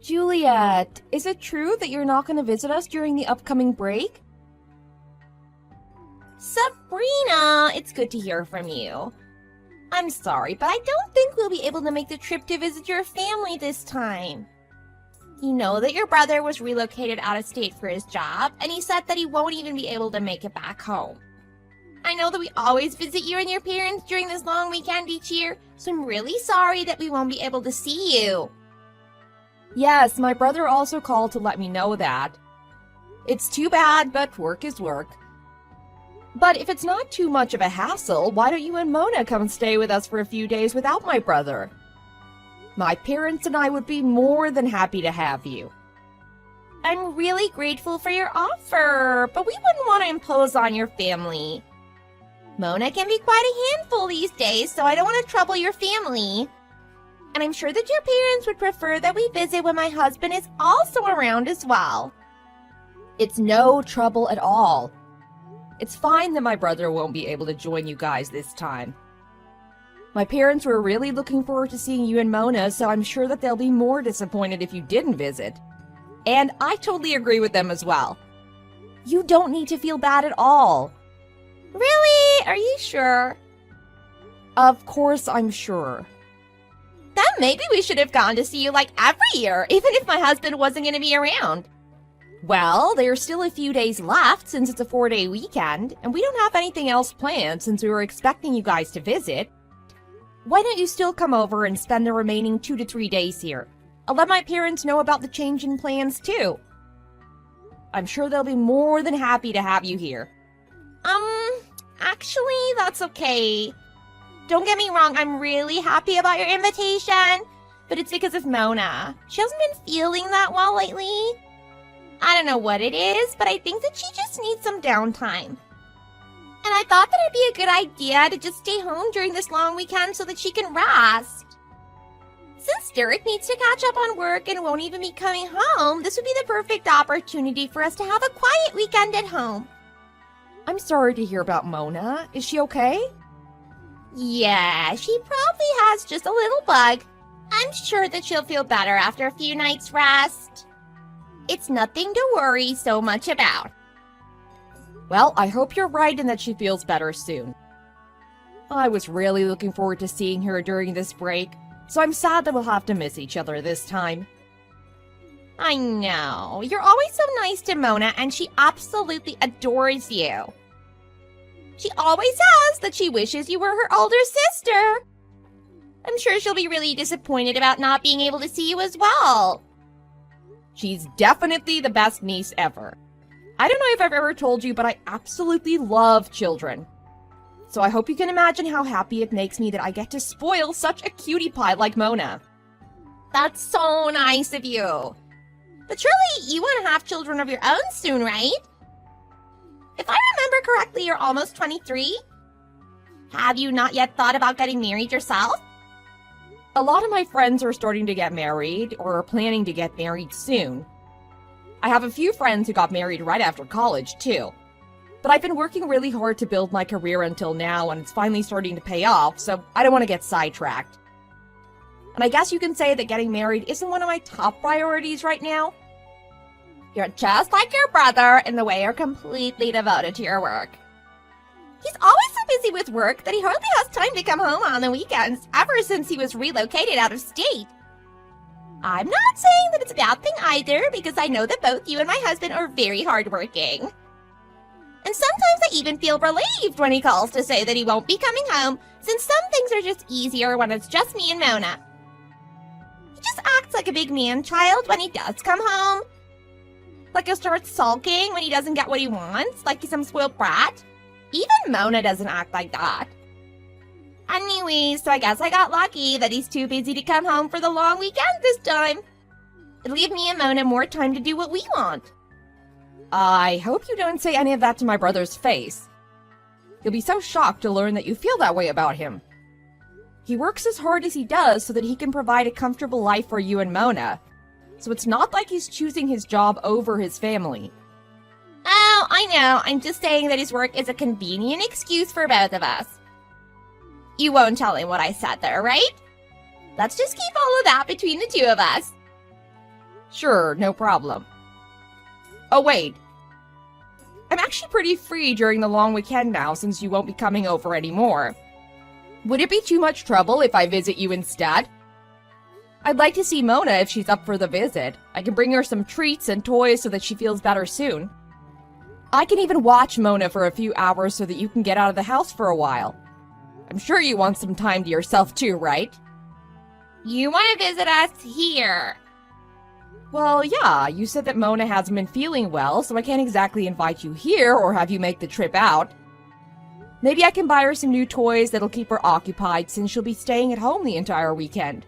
Juliet, is it true that you're not going to visit us during the upcoming break? Sabrina, it's good to hear from you. I'm sorry, but I don't think we'll be able to make the trip to visit your family this time. You know that your brother was relocated out of state for his job, and he said that he won't even be able to make it back home. I know that we always visit you and your parents during this long weekend each year, so I'm really sorry that we won't be able to see you. Yes, my brother also called to let me know that. It's too bad, but work is work. But if it's not too much of a hassle, why don't you and Mona come stay with us for a few days without my brother? My parents and I would be more than happy to have you. I'm really grateful for your offer, but we wouldn't want to impose on your family. Mona can be quite a handful these days, so I don't want to trouble your family. And I'm sure that your parents would prefer that we visit when my husband is also around as well. It's no trouble at all. It's fine that my brother won't be able to join you guys this time. My parents were really looking forward to seeing you and Mona, so I'm sure that they'll be more disappointed if you didn't visit. And I totally agree with them as well. You don't need to feel bad at all. Really? Are you sure? Of course I'm sure. Then maybe we should have gone to see you like every year, even if my husband wasn't going to be around. Well, there's still a few days left since it's a 4-day weekend, and we don't have anything else planned since we were expecting you guys to visit. Why don't you still come over and spend the remaining 2 to 3 days here? I'll let my parents know about the change in plans too. I'm sure they'll be more than happy to have you here. Actually, that's okay. Don't get me wrong, I'm really happy about your invitation, but it's because of Mona. She hasn't been feeling that well lately. I don't know what it is, but I think that she just needs some downtime. And I thought that it'd be a good idea to just stay home during this long weekend so that she can rest. Since Derek needs to catch up on work and won't even be coming home, this would be the perfect opportunity for us to have a quiet weekend at home. I'm sorry to hear about Mona. Is she okay? Yeah, she probably has just a little bug. I'm sure that she'll feel better after a few nights' rest. It's nothing to worry so much about. Well, I hope you're right and that she feels better soon. I was really looking forward to seeing her during this break, so I'm sad that we'll have to miss each other this time. I know. You're always so nice to Mona, and she absolutely adores you. She always says that she wishes you were her older sister. I'm sure she'll be really disappointed about not being able to see you as well. She's definitely the best niece ever. I don't know if I've ever told you, but I absolutely love children. So I hope you can imagine how happy it makes me that I get to spoil such a cutie pie like Mona. That's so nice of you. But surely you want to have children of your own soon, right? If I remember correctly, you're almost 23. Have you not yet thought about getting married yourself? A lot of my friends are starting to get married or are planning to get married soon. I have a few friends who got married right after college, too. But I've been working really hard to build my career until now, and it's finally starting to pay off, so I don't want to get sidetracked. And I guess you can say that getting married isn't one of my top priorities right now. You're just like your brother in the way you're completely devoted to your work. He's always so busy with work that he hardly has time to come home on the weekends ever since he was relocated out of state. I'm not saying that it's a bad thing either, because I know that both you and my husband are very hardworking. And sometimes I even feel relieved when he calls to say that he won't be coming home, since some things are just easier when it's just me and Mona. He just acts like a big man-child when he does come home. Like he'll start sulking when he doesn't get what he wants, like he's some spoiled brat. Even Mona doesn't act like that. Anyways, so I guess I got lucky that he's too busy to come home for the long weekend this time. It'll give me and Mona more time to do what we want. I hope you don't say any of that to my brother's face. He'll be so shocked to learn that you feel that way about him. He works as hard as he does so that he can provide a comfortable life for you and Mona. So it's not like he's choosing his job over his family. Oh, I know. I'm just saying that his work is a convenient excuse for both of us. You won't tell him what I said there, right? Let's just keep all of that between the two of us. Sure, no problem. Oh, wait. I'm actually pretty free during the long weekend now since you won't be coming over anymore. Would it be too much trouble if I visit you instead? I'd like to see Mona if she's up for the visit. I can bring her some treats and toys so that she feels better soon. I can even watch Mona for a few hours so that you can get out of the house for a while. I'm sure you want some time to yourself too, right? You want to visit us here? Well, yeah, you said that Mona hasn't been feeling well, so I can't exactly invite you here or have you make the trip out. Maybe I can buy her some new toys that'll keep her occupied since she'll be staying at home the entire weekend.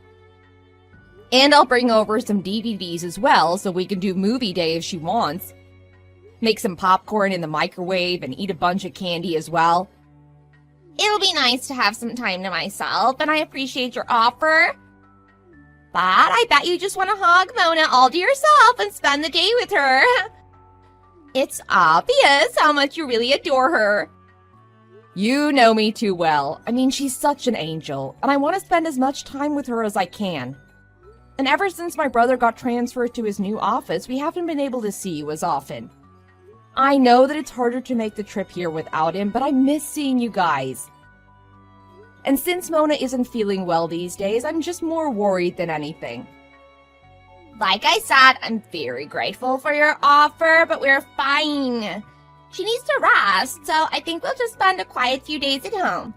And I'll bring over some DVDs as well so we can do movie day if she wants. Make some popcorn in the microwave and eat a bunch of candy as well. It'll be nice to have some time to myself, and I appreciate your offer. But I bet you just want to hug Mona all to yourself and spend the day with her. It's obvious how much you really adore her. You know me too well. I mean, she's such an angel, and I want to spend as much time with her as I can. And ever since my brother got transferred to his new office, we haven't been able to see you as often. I know that it's harder to make the trip here without him, but I miss seeing you guys. And since Mona isn't feeling well these days, I'm just more worried than anything. Like I said, I'm very grateful for your offer, but we're fine. She needs to rest, so I think we'll just spend a quiet few days at home.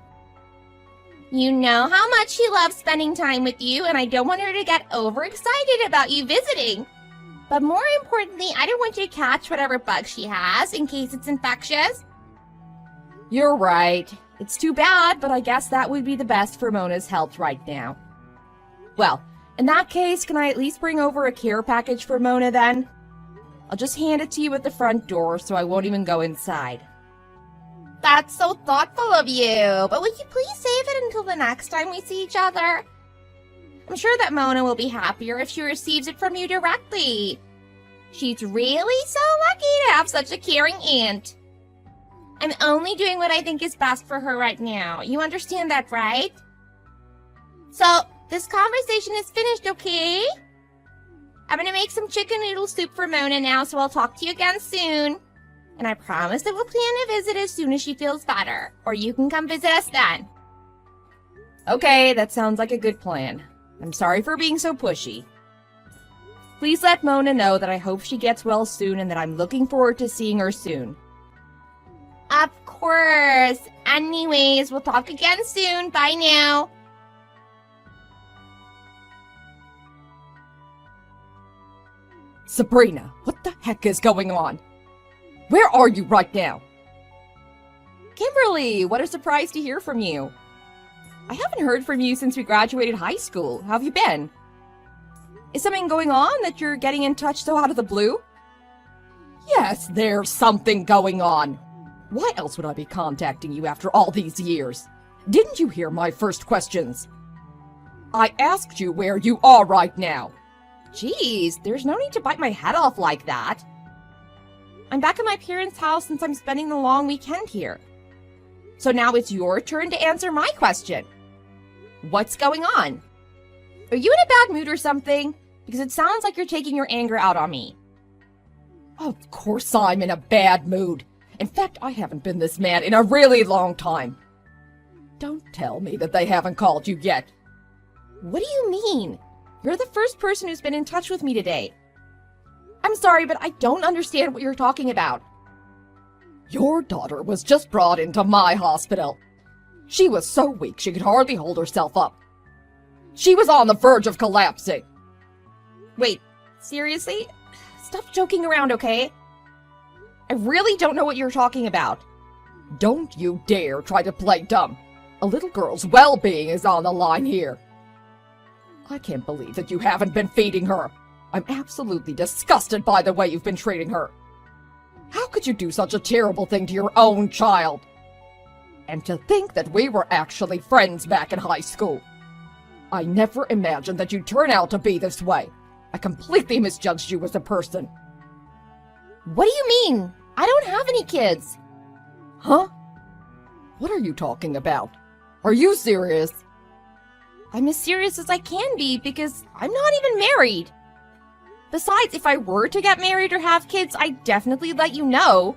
You know how much she loves spending time with you, and I don't want her to get overexcited about you visiting. But more importantly, I don't want you to catch whatever bug she has in case it's infectious. You're right. It's too bad, but I guess that would be the best for Mona's health right now. Well, in that case, can I at least bring over a care package for Mona then? I'll just hand it to you at the front door so I won't even go inside. That's so thoughtful of you, but would you please save it until the next time we see each other? I'm sure that Mona will be happier if she receives it from you directly. She's really so lucky to have such a caring aunt. I'm only doing what I think is best for her right now. You understand that, right? So, this conversation is finished, okay? I'm gonna make some chicken noodle soup for Mona now, so I'll talk to you again soon. And I promise that we'll plan a visit as soon as she feels better, or you can come visit us then. Okay, that sounds like a good plan. I'm sorry for being so pushy. Please let Mona know that I hope she gets well soon and that I'm looking forward to seeing her soon. Of course. Anyways, we'll talk again soon. Bye now. Sabrina, what the heck is going on? Where are you right now? Kimberly, what a surprise to hear from you. I haven't heard from you since we graduated high school. How have you been? Is something going on that you're getting in touch so out of the blue? Yes, there's something going on. Why else would I be contacting you after all these years? Didn't you hear my first questions? I asked you where you are right now. Jeez, there's no need to bite my head off like that. I'm back at my parents' house since I'm spending the long weekend here. So now it's your turn to answer my question. What's going on? Are you in a bad mood or something? Because it sounds like you're taking your anger out on me. Of course I'm in a bad mood. In fact, I haven't been this mad in a really long time. Don't tell me that they haven't called you yet. What do you mean? You're the first person who's been in touch with me today. I'm sorry, but I don't understand what you're talking about. Your daughter was just brought into my hospital. She was so weak she could hardly hold herself up. She was on the verge of collapsing. Wait, seriously? Stop joking around, okay? I really don't know what you're talking about. Don't you dare try to play dumb. A little girl's well-being is on the line here. I can't believe that you haven't been feeding her. I'm absolutely disgusted by the way you've been treating her. How could you do such a terrible thing to your own child? And to think that we were actually friends back in high school. I never imagined that you'd turn out to be this way. I completely misjudged you as a person. What do you mean? I don't have any kids. Huh? What are you talking about? Are you serious? I'm as serious as I can be because I'm not even married. Besides, if I were to get married or have kids, I'd definitely let you know.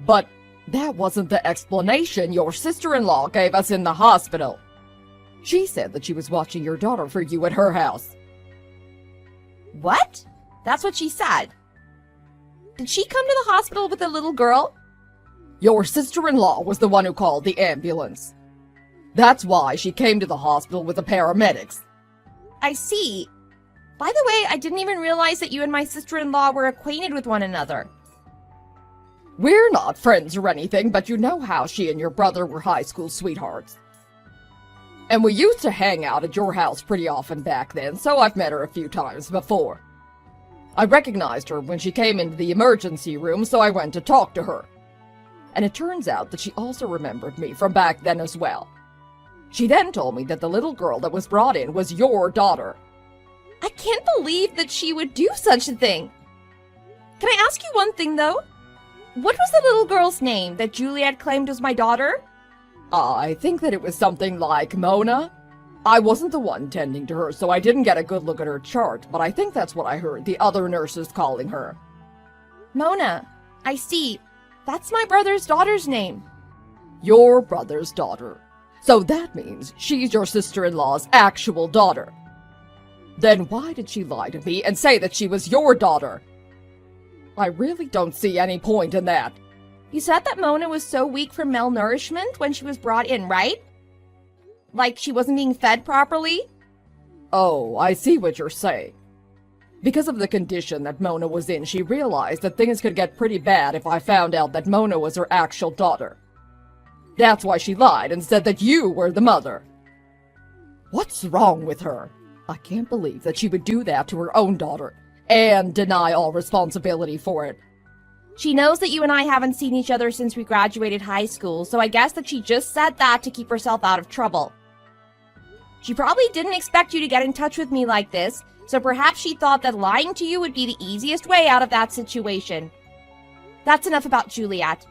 But that wasn't the explanation your sister-in-law gave us in the hospital. She said that she was watching your daughter for you at her house. What? That's what she said. Did she come to the hospital with a little girl? Your sister-in-law was the one who called the ambulance. That's why she came to the hospital with the paramedics. I see. By the way, I didn't even realize that you and my sister-in-law were acquainted with one another. We're not friends or anything, but you know how she and your brother were high school sweethearts. And we used to hang out at your house pretty often back then, so I've met her a few times before. I recognized her when she came into the emergency room, so I went to talk to her. And it turns out that she also remembered me from back then as well. She then told me that the little girl that was brought in was your daughter. I can't believe that she would do such a thing. Can I ask you one thing, though? What was the little girl's name that Juliet claimed was my daughter? I think that it was something like Mona. I wasn't the one tending to her, so I didn't get a good look at her chart, but I think that's what I heard the other nurses calling her. Mona. I see. That's my brother's daughter's name. Your brother's daughter. So that means she's your sister-in-law's actual daughter. Then why did she lie to me and say that she was your daughter? I really don't see any point in that. You said that Mona was so weak from malnourishment when she was brought in, right? Like she wasn't being fed properly? Oh, I see what you're saying. Because of the condition that Mona was in, she realized that things could get pretty bad if I found out that Mona was her actual daughter. That's why she lied and said that you were the mother. What's wrong with her? I can't believe that she would do that to her own daughter and deny all responsibility for it. She knows that you and I haven't seen each other since we graduated high school, so I guess that she just said that to keep herself out of trouble. She probably didn't expect you to get in touch with me like this, so perhaps she thought that lying to you would be the easiest way out of that situation. That's enough about Juliet.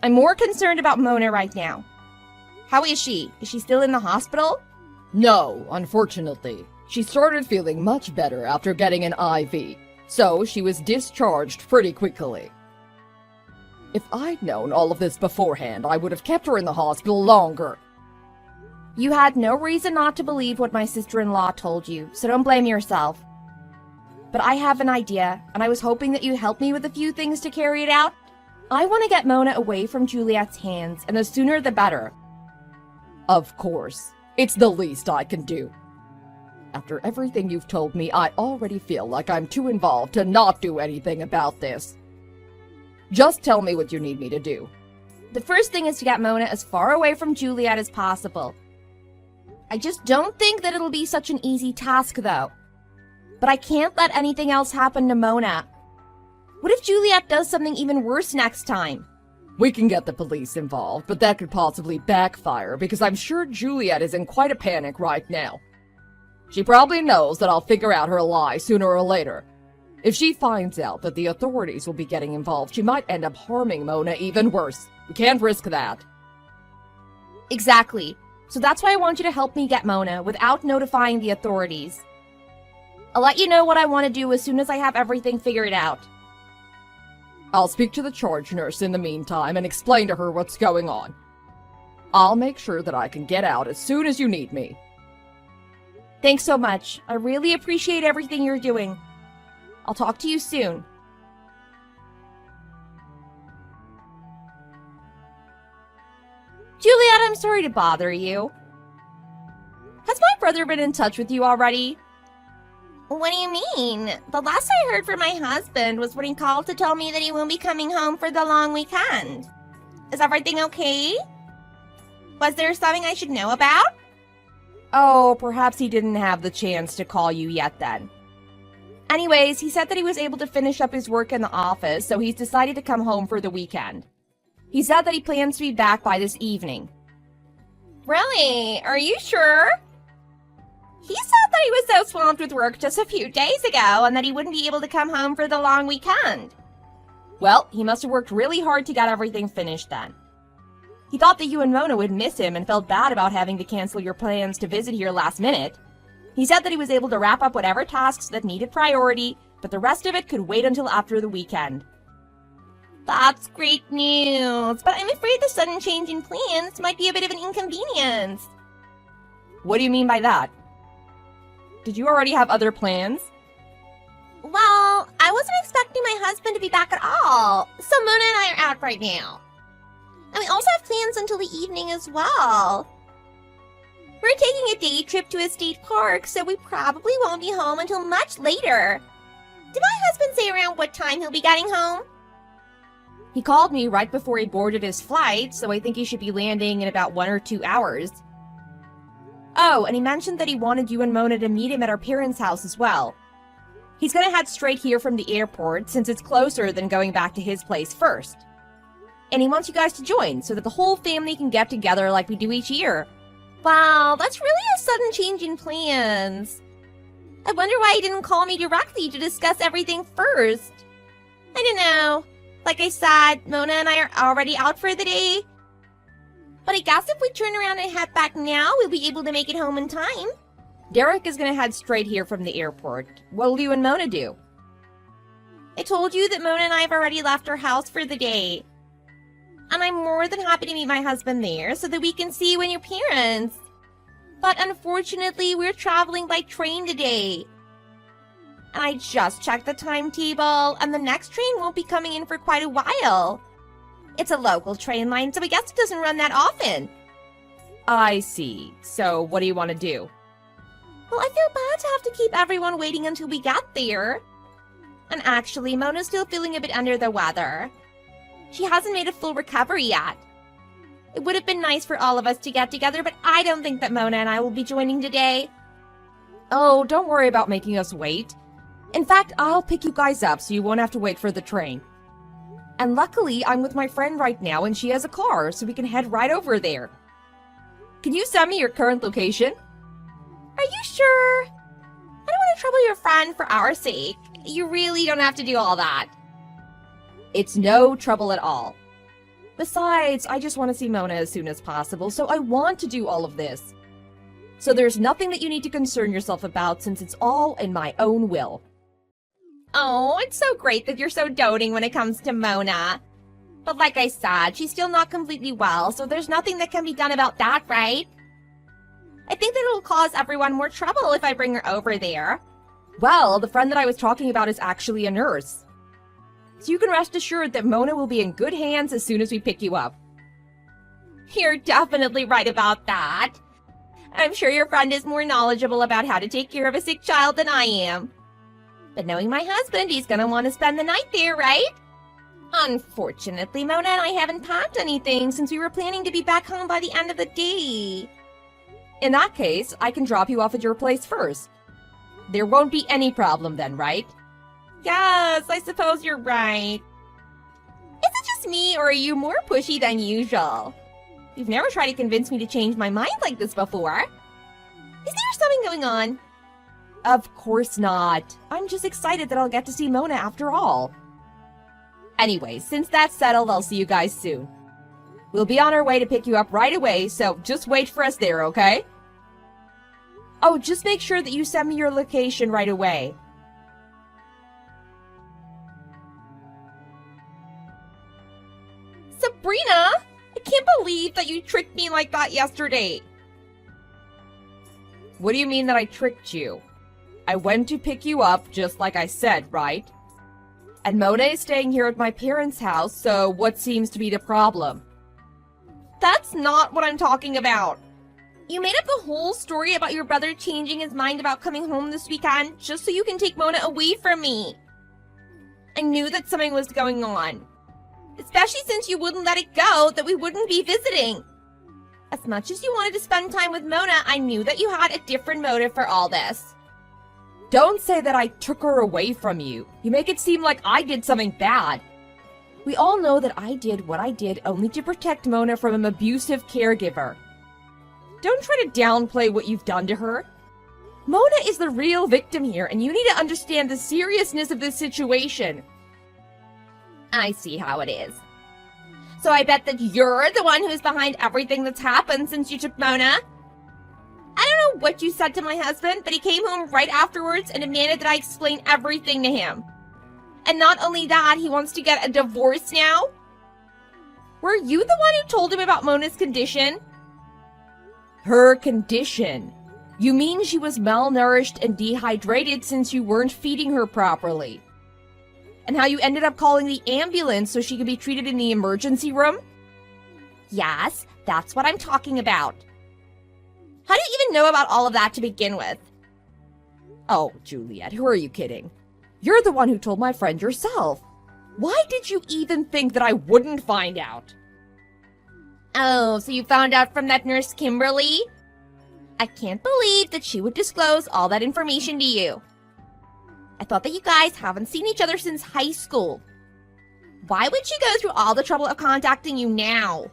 I'm more concerned about Mona right now. How is she? Is she still in the hospital? No, unfortunately. She started feeling much better after getting an IV, so she was discharged pretty quickly. If I'd known all of this beforehand, I would have kept her in the hospital longer. You had no reason not to believe what my sister-in-law told you, so don't blame yourself. But I have an idea, and I was hoping that you'd help me with a few things to carry it out. I want to get Mona away from Juliet's hands, and the sooner the better. Of course. It's the least I can do. After everything you've told me, I already feel like I'm too involved to not do anything about this. Just tell me what you need me to do. The first thing is to get Mona as far away from Juliet as possible. I just don't think that it'll be such an easy task, though. But I can't let anything else happen to Mona. What if Juliet does something even worse next time? We can get the police involved, but that could possibly backfire because I'm sure Juliet is in quite a panic right now. She probably knows that I'll figure out her lie sooner or later. If she finds out that the authorities will be getting involved, she might end up harming Mona even worse. We can't risk that. Exactly. So that's why I want you to help me get Mona without notifying the authorities. I'll let you know what I want to do as soon as I have everything figured out. I'll speak to the charge nurse in the meantime and explain to her what's going on. I'll make sure that I can get out as soon as you need me. Thanks so much. I really appreciate everything you're doing. I'll talk to you soon. Juliet, I'm sorry to bother you. Has my brother been in touch with you already? What do you mean? The last I heard from my husband was when he called to tell me that he won't be coming home for the long weekend. Is everything okay? Was there something I should know about? Oh, perhaps he didn't have the chance to call you yet then. Anyways, he said that he was able to finish up his work in the office, so he's decided to come home for the weekend. He said that he plans to be back by this evening. Really? Are you sure? He said that he was so swamped with work just a few days ago and that he wouldn't be able to come home for the long weekend. Well, he must have worked really hard to get everything finished then. He thought that you and Mona would miss him and felt bad about having to cancel your plans to visit here last minute. He said that he was able to wrap up whatever tasks that needed priority, but the rest of it could wait until after the weekend. That's great news, but I'm afraid the sudden change in plans might be a bit of an inconvenience. What do you mean by that? Did you already have other plans? Well, I wasn't expecting my husband to be back at all, so Mona and I are out right now. And we also have plans until the evening as well. We're taking a day trip to a state park, so we probably won't be home until much later. Did my husband say around what time he'll be getting home? He called me right before he boarded his flight, so I think he should be landing in about 1 or 2 hours. Oh, and he mentioned that he wanted you and Mona to meet him at our parents' house as well. He's gonna head straight here from the airport since it's closer than going back to his place first. And he wants you guys to join so that the whole family can get together like we do each year. Wow, that's really a sudden change in plans. I wonder why he didn't call me directly to discuss everything first. I don't know. Like I said, Mona and I are already out for the day. But I guess if we turn around and head back now, we'll be able to make it home in time. Derek is gonna head straight here from the airport. What'll you and Mona do? I told you that Mona and I have already left our house for the day. And I'm more than happy to meet my husband there so that we can see you and your parents. But unfortunately, we're traveling by train today. And I just checked the timetable, and the next train won't be coming in for quite a while. It's a local train line, so I guess it doesn't run that often. I see. So what do you want to do? Well, I feel bad to have to keep everyone waiting until we get there. And actually, Mona's still feeling a bit under the weather. She hasn't made a full recovery yet. It would have been nice for all of us to get together, but I don't think that Mona and I will be joining today. Oh, don't worry about making us wait. In fact, I'll pick you guys up so you won't have to wait for the train. And luckily, I'm with my friend right now and she has a car, so we can head right over there. Can you send me your current location? Are you sure? I don't want to trouble your friend for our sake. You really don't have to do all that. It's no trouble at all. Besides, I just want to see Mona as soon as possible, so I want to do all of this. So there's nothing that you need to concern yourself about since it's all in my own will. Oh, it's so great that you're so doting when it comes to Mona. But like I said, she's still not completely well, so there's nothing that can be done about that, right? I think that it'll cause everyone more trouble if I bring her over there. Well, the friend that I was talking about is actually a nurse. So you can rest assured that Mona will be in good hands as soon as we pick you up. You're definitely right about that. I'm sure your friend is more knowledgeable about how to take care of a sick child than I am. But knowing my husband, he's gonna want to spend the night there, right? Unfortunately, Mona and I haven't packed anything since we were planning to be back home by the end of the day. In that case, I can drop you off at your place first. There won't be any problem then, right? Yes, I suppose you're right. Is it just me, or are you more pushy than usual? You've never tried to convince me to change my mind like this before. Is there something going on? Of course not. I'm just excited that I'll get to see Mona after all. Anyway, since that's settled, I'll see you guys soon. We'll be on our way to pick you up right away, so just wait for us there, okay? Oh, just make sure that you send me your location right away. Sabrina, I can't believe that you tricked me like that yesterday. What do you mean that I tricked you? I went to pick you up just like I said, right? And Mona is staying here at my parents' house, so what seems to be the problem? That's not what I'm talking about. You made up a whole story about your brother changing his mind about coming home this weekend just so you can take Mona away from me. I knew that something was going on. Especially since you wouldn't let it go that we wouldn't be visiting. As much as you wanted to spend time with Mona, I knew that you had a different motive for all this. Don't say that I took her away from you. You make it seem like I did something bad. We all know that I did what I did only to protect Mona from an abusive caregiver. Don't try to downplay what you've done to her. Mona is the real victim here, and you need to understand the seriousness of this situation. I see how it is. So I bet that you're the one who's behind everything that's happened since you took Mona? I don't what you said to my husband, but he came home right afterwards and demanded that I explain everything to him. And not only that, he wants to get a divorce now. Were you the one who told him about Mona's condition? Her condition? You mean she was malnourished and dehydrated since you weren't feeding her properly? And how you ended up calling the ambulance so she could be treated in the emergency room? Yes, that's what I'm talking about. How do you even know about all of that to begin with? Oh, Juliet, who are you kidding? You're the one who told my friend yourself. Why did you even think that I wouldn't find out? Oh, so you found out from that nurse Kimberly? I can't believe that she would disclose all that information to you. I thought that you guys haven't seen each other since high school. Why would she go through all the trouble of contacting you now?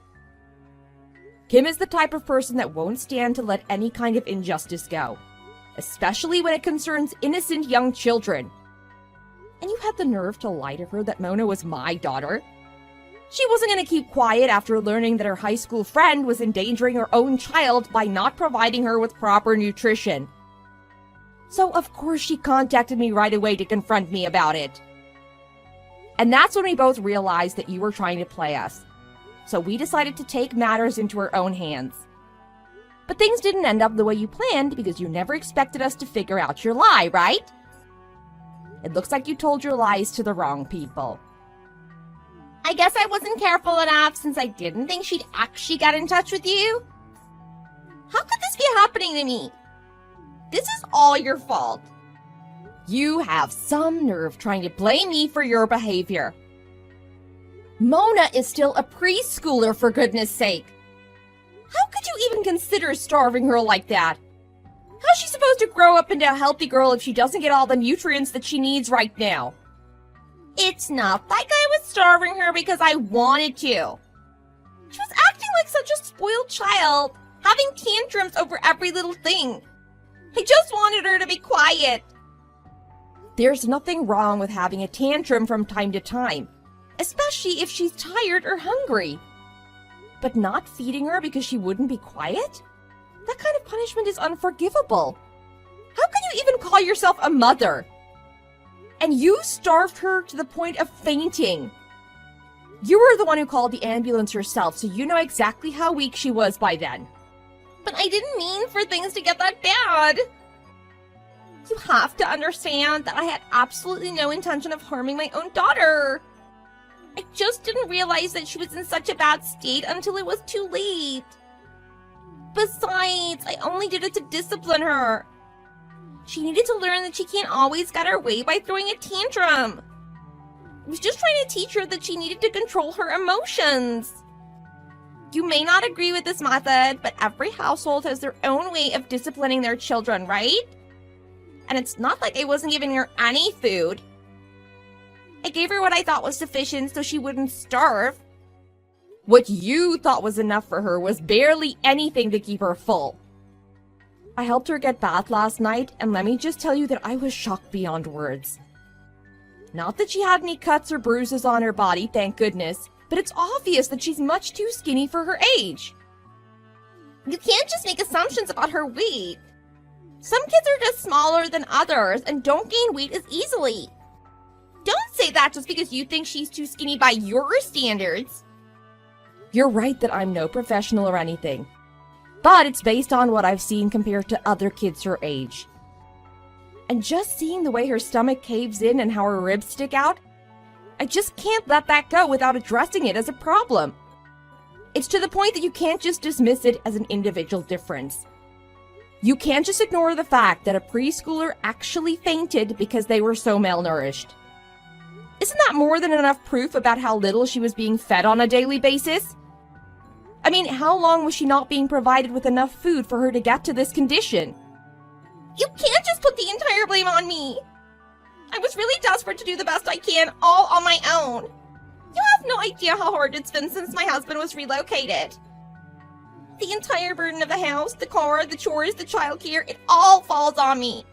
Kim is the type of person that won't stand to let any kind of injustice go, especially when it concerns innocent young children. And you had the nerve to lie to her that Mona was my daughter. She wasn't going to keep quiet after learning that her high school friend was endangering her own child by not providing her with proper nutrition. So of course she contacted me right away to confront me about it. And that's when we both realized that you were trying to play us. So we decided to take matters into our own hands. But things didn't end up the way you planned because you never expected us to figure out your lie, right? It looks like you told your lies to the wrong people. I guess I wasn't careful enough since I didn't think she'd actually get in touch with you. How could this be happening to me? This is all your fault. You have some nerve trying to blame me for your behavior. Mona is still a preschooler, for goodness sake. How could you even consider starving her like that? How's she supposed to grow up into a healthy girl if she doesn't get all the nutrients that she needs right now? It's not like I was starving her because I wanted to. She was acting like such a spoiled child, having tantrums over every little thing. I just wanted her to be quiet. There's nothing wrong with having a tantrum from time to time, especially if she's tired or hungry. But not feeding her because she wouldn't be quiet? That kind of punishment is unforgivable. How can you even call yourself a mother? And you starved her to the point of fainting. You were the one who called the ambulance yourself, so you know exactly how weak she was by then. But I didn't mean for things to get that bad. You have to understand that I had absolutely no intention of harming my own daughter. I just didn't realize that she was in such a bad state until it was too late. Besides, I only did it to discipline her. She needed to learn that she can't always get her way by throwing a tantrum. I was just trying to teach her that she needed to control her emotions. You may not agree with this method, but every household has their own way of disciplining their children, right? And it's not like I wasn't giving her any food. I gave her what I thought was sufficient so she wouldn't starve. What you thought was enough for her was barely anything to keep her full. I helped her get bath last night, and let me just tell you that I was shocked beyond words. Not that she had any cuts or bruises on her body, thank goodness, but it's obvious that she's much too skinny for her age. You can't just make assumptions about her weight. Some kids are just smaller than others and don't gain weight as easily. Don't say that just because you think she's too skinny by your standards. You're right that I'm no professional or anything, but it's based on what I've seen compared to other kids her age. And just seeing the way her stomach caves in and how her ribs stick out, I just can't let that go without addressing it as a problem. It's to the point that you can't just dismiss it as an individual difference. You can't just ignore the fact that a preschooler actually fainted because they were so malnourished. Isn't that more than enough proof about how little she was being fed on a daily basis? I mean, how long was she not being provided with enough food for her to get to this condition? You can't just put the entire blame on me. I was really desperate to do the best I can all on my own. You have no idea how hard it's been since my husband was relocated. The entire burden of the house, the car, the chores, the childcare, it all falls on me.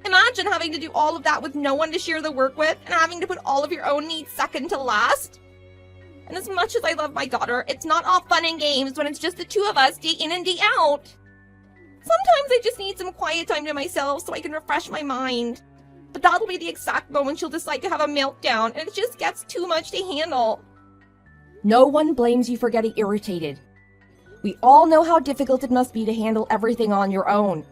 Imagine having to do all of that with no one to share the work with and having to put all of your own needs second to last. And as much as I love my daughter, it's not all fun and games when it's just the two of us day in and day out. Sometimes I just need some quiet time to myself so I can refresh my mind. But that'll be the exact moment she'll decide to have a meltdown, and it just gets too much to handle. No one blames you for getting irritated. We all know how difficult it must be to handle everything on your own.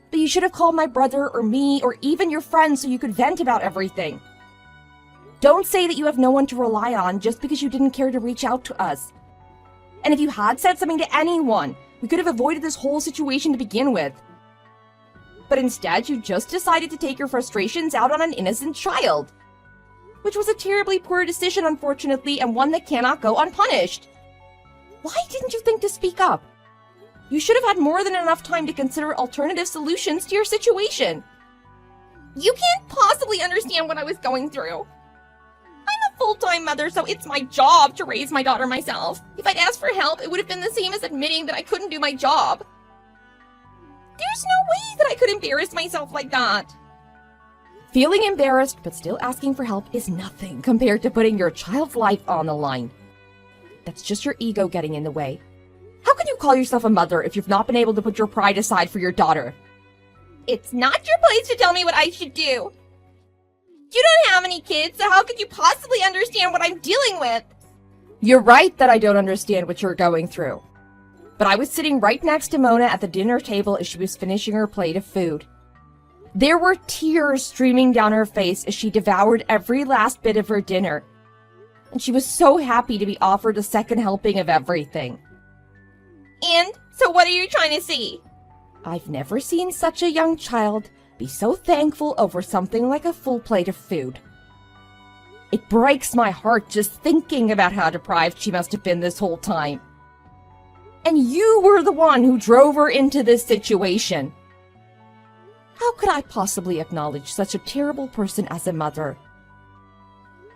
But you should have called my brother or me or even your friends so you could vent about everything. Don't say that you have no one to rely on just because you didn't care to reach out to us. And if you had said something to anyone, we could have avoided this whole situation to begin with. But instead, you just decided to take your frustrations out on an innocent child. Which was a terribly poor decision, unfortunately, and one that cannot go unpunished. Why didn't you think to speak up? You should have had more than enough time to consider alternative solutions to your situation. You can't possibly understand what I was going through. I'm a full-time mother, so it's my job to raise my daughter myself. If I'd asked for help, it would have been the same as admitting that I couldn't do my job. There's no way that I could embarrass myself like that. Feeling embarrassed but still asking for help is nothing compared to putting your child's life on the line. That's just your ego getting in the way. How can you call yourself a mother if you've not been able to put your pride aside for your daughter? It's not your place to tell me what I should do. You don't have any kids, so how could you possibly understand what I'm dealing with? You're right that I don't understand what you're going through. But I was sitting right next to Mona at the dinner table as she was finishing her plate of food. There were tears streaming down her face as she devoured every last bit of her dinner. And she was so happy to be offered a second helping of everything. And so what are you trying to say? I've never seen such a young child be so thankful over something like a full plate of food. It breaks my heart just thinking about how deprived she must have been this whole time. And you were the one who drove her into this situation. How could I possibly acknowledge such a terrible person as a mother?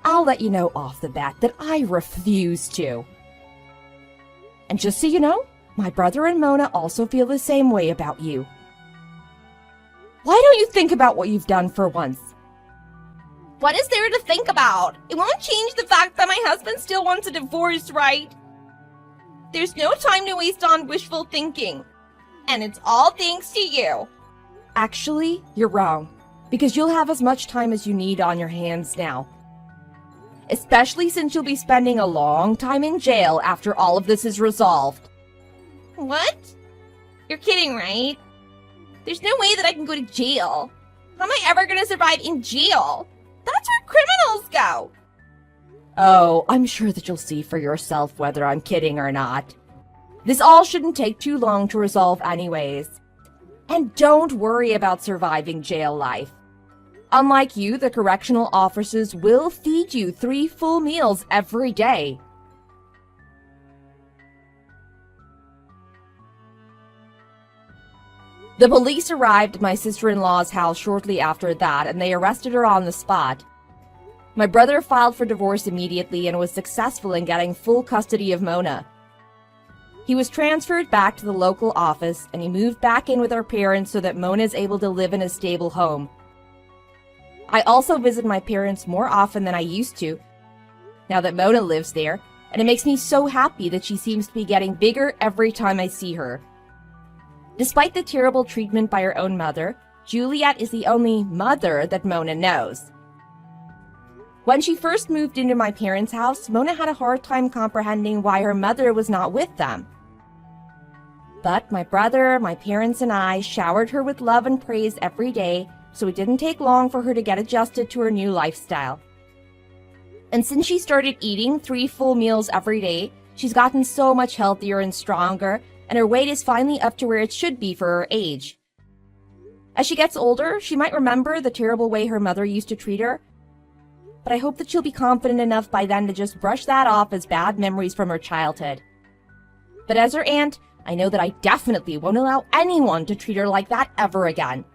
I'll let you know off the bat that I refuse to. And just so you know, my brother and Mona also feel the same way about you. Why don't you think about what you've done for once? What is there to think about? It won't change the fact that my husband still wants a divorce, right? There's no time to waste on wishful thinking. And it's all thanks to you. Actually, you're wrong, because you'll have as much time as you need on your hands now. Especially since you'll be spending a long time in jail after all of this is resolved. What? You're kidding, right? There's no way that I can go to jail. How am I ever going to survive in jail? That's where criminals go. Oh, I'm sure that you'll see for yourself whether I'm kidding or not. This all shouldn't take too long to resolve anyways. And don't worry about surviving jail life. Unlike you, the correctional officers will feed you 3 full meals every day. The police arrived at my sister-in-law's house shortly after that, and they arrested her on the spot. My brother filed for divorce immediately and was successful in getting full custody of Mona. He was transferred back to the local office, and he moved back in with our parents so that Mona is able to live in a stable home. I also visit my parents more often than I used to, now that Mona lives there, and it makes me so happy that she seems to be getting bigger every time I see her. Despite the terrible treatment by her own mother, Juliet is the only mother that Mona knows. When she first moved into my parents' house, Mona had a hard time comprehending why her mother was not with them. But my brother, my parents, and I showered her with love and praise every day, so it didn't take long for her to get adjusted to her new lifestyle. And since she started eating 3 full meals every day, she's gotten so much healthier and stronger, and her weight is finally up to where it should be for her age. As she gets older, she might remember the terrible way her mother used to treat her, but I hope that she'll be confident enough by then to just brush that off as bad memories from her childhood. But as her aunt, I know that I definitely won't allow anyone to treat her like that ever again.